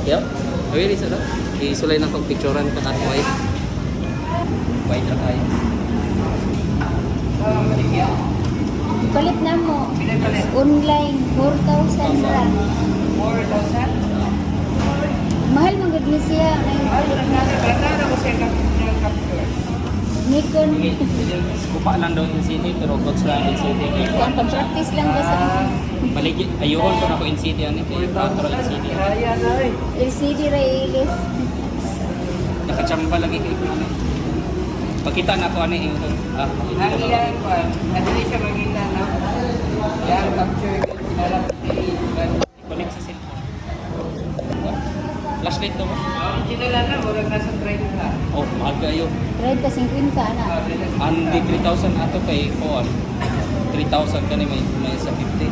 Yup. Awili sa lang. Isulay na kong picturean ka at white. White na tayo. Palit na mo. Online, 4,000 ra. 4,000? Mahal man gud ni siya. Ngayon palit na. Ganda na ko siya capture. Nikon. Kupa lang daw in city pero coach lang in city. Ang pag-practice lang ba sa Maligi, ayun ko na ko in city ano kay Patro in city. Kaya na eh. LCD Railes. Nakachamba lagi kay ano. Pakita na ko ani yung Ang iyan ko, ano siya magina na. Yan, capture. Kinarap connect sa cellphone. Flashlight to ba? Original na, murag nasa trend na. Oh, mahal kayo. Red ka 50 ana. Andi 3,000 ato kay Kuan. 3,000 kani may sa 50.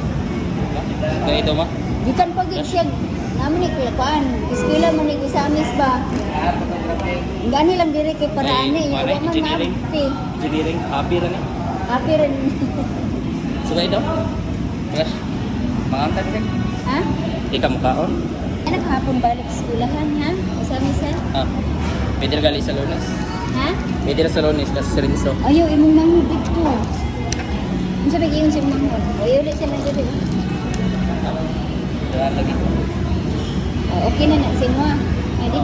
Kaya ito ma? Gikan pa gid siya namin ni kuan. Eskwela man ni sa amis ba. Photography. Gani lang diri kay padani. May Wa kuan, man engineering. maabti. Engineering, hobby ra ni. Happy rin. So ito? Flash. Mangangkat ka. Ha? Ika mukhaon. Anak hapon balik sa eskwelahan ha? Sa misan? Ah. Pwede na gali sa Lunes. Ha? Pwede na sa Lunes kasi sa Rinso. Ayaw imong manghud dito. Unsa ba giyon siya manghud? Ayaw ulit siya na diri. Wala lagi. Okay na na si mo. Ay di man